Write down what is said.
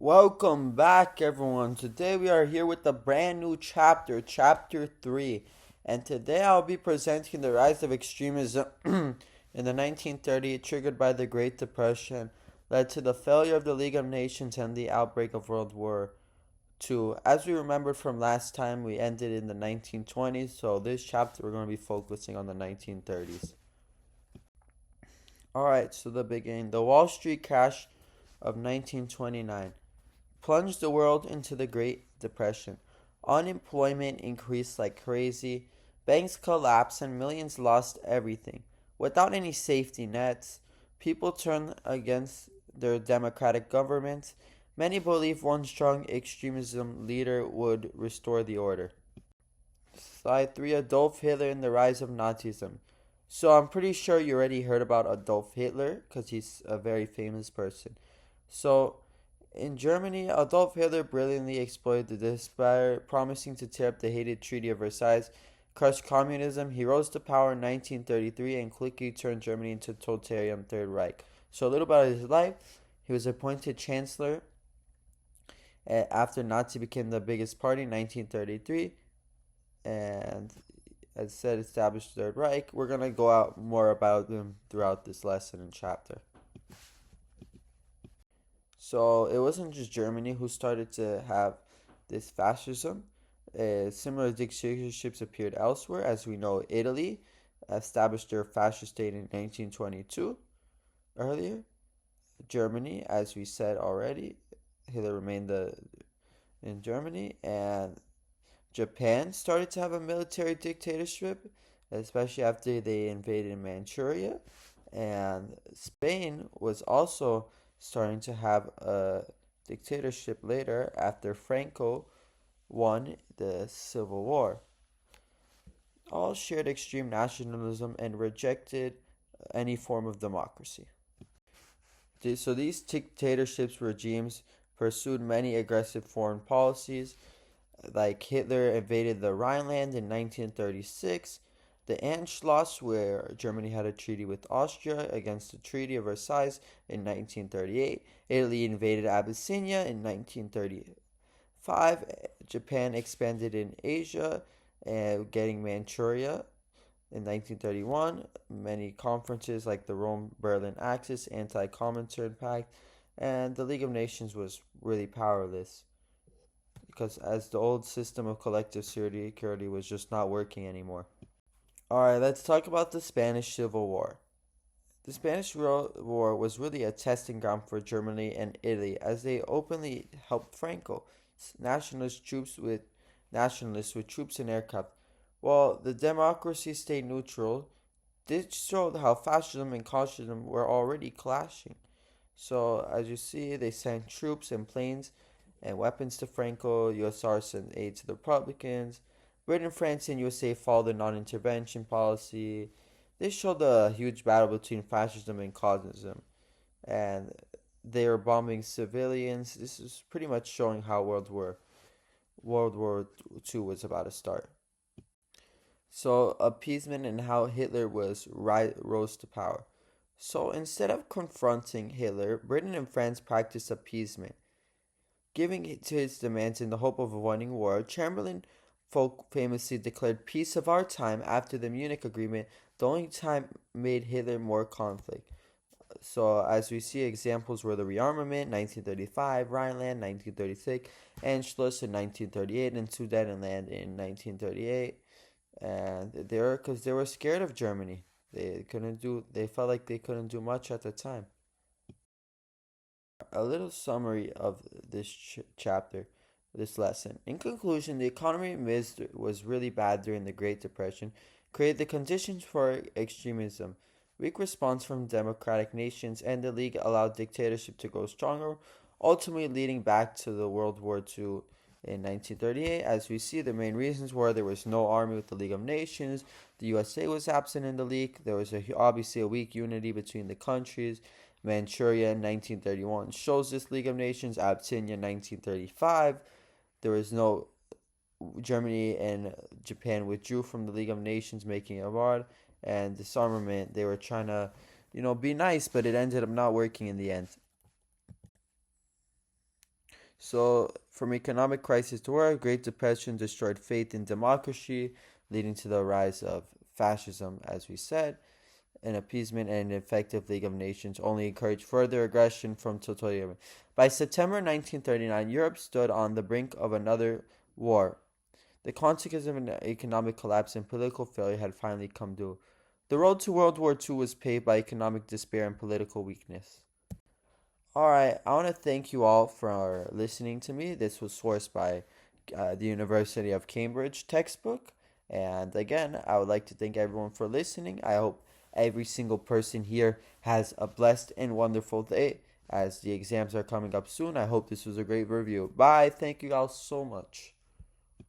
Welcome back, everyone. Today we are here with a brand new chapter, Chapter 3. And today I'll be presenting the rise of extremism in the 1930s, triggered by the Great Depression, led to the failure of the League of Nations and the outbreak of World War II. As we remembered from last time, we ended in the 1920s, so this chapter we're going to be focusing on the 1930s. Alright, so the beginning. The Wall Street crash of 1929 plunged the world into the Great Depression. Unemployment increased like crazy, banks collapsed, and millions lost everything. Without any safety nets, people turned against their democratic governments. Many believed one strong extremism leader would restore the order. Slide 3, Adolf Hitler and the rise of Nazism. So I'm pretty sure you already heard about Adolf Hitler because he's a very famous person. So in Germany, Adolf Hitler brilliantly exploited the despair, promising to tear up the hated Treaty of Versailles, crush communism. He rose to power in 1933 and quickly turned Germany into a totalitarian Third Reich. So a little about his life. He was appointed chancellor after Nazi became the biggest party in 1933, and as said, established the Third Reich. We're gonna go out more about him throughout this lesson and chapter. So it wasn't just Germany who started to have this fascism. Similar dictatorships appeared elsewhere. As we know, Italy established their fascist state in 1922 earlier. Germany, as we said already, Hitler remained in Germany. And Japan started to have a military dictatorship, especially after they invaded Manchuria. And Spain was also starting to have a dictatorship later after Franco won the Civil War. All shared extreme nationalism and rejected any form of democracy. So these dictatorships regimes pursued many aggressive foreign policies, like Hitler invaded the Rhineland in 1936, the Anschluss, where Germany had a treaty with Austria against the Treaty of Versailles in 1938. Italy invaded Abyssinia in 1935. Japan expanded in Asia, getting Manchuria in 1931. Many conferences like the Rome-Berlin Axis, Anti-Comintern Pact, and the League of Nations was really powerless because as the old system of collective security was just not working anymore. Alright, let's talk about the Spanish Civil War. The Spanish War was really a testing ground for Germany and Italy as they openly helped Franco, nationalists with troops and aircraft. While the democracy stayed neutral, this showed how fascism and communism were already clashing. So, as you see, they sent troops and planes and weapons to Franco. USSR sent aid to the Republicans. Britain, France, and USA followed the non-intervention policy. This showed a huge battle between fascism and communism, and they were bombing civilians. This is pretty much showing how World War II was about to start. So appeasement and how Hitler rose to power. So instead of confronting Hitler, Britain and France practiced appeasement, giving to his demands in the hope of avoiding war. Chamberlain famously declared peace of our time after the Munich Agreement. The only time made Hitler more conflict. So as we see, examples were the rearmament, 1935, Rhineland, 1936, Anschluss in 1938, and Sudetenland in 1938. And because they were scared of Germany. They felt like they couldn't do much at the time. A little summary of this chapter, this lesson. In conclusion, the economy was really bad during the Great Depression, created the conditions for extremism. Weak response from democratic nations and the League allowed dictatorship to grow stronger, ultimately leading back to the World War II in 1938. As we see, the main reasons were there was no army with the League of Nations, the USA was absent in the League, there was obviously a weak unity between the countries. Manchuria in 1931 shows this League of Nations. Abyssinia in 1935. There was no Germany and Japan withdrew from the League of Nations, making it hard. And disarmament, they were trying to, be nice, but it ended up not working in the end. So, from economic crisis to war, Great Depression destroyed faith in democracy, leading to the rise of fascism, as we said. And appeasement and an effective League of Nations only encouraged further aggression from totalitarianism. By September 1939, Europe stood on the brink of another war. The consequences of an economic collapse and political failure had finally come due. The road to World War II was paved by economic despair and political weakness. Alright, I want to thank you all for listening to me. This was sourced by the University of Cambridge textbook. And again, I would like to thank everyone for listening. I hope every single person here has a blessed and wonderful day as the exams are coming up soon. I hope this was a great review. Bye. Thank you all so much.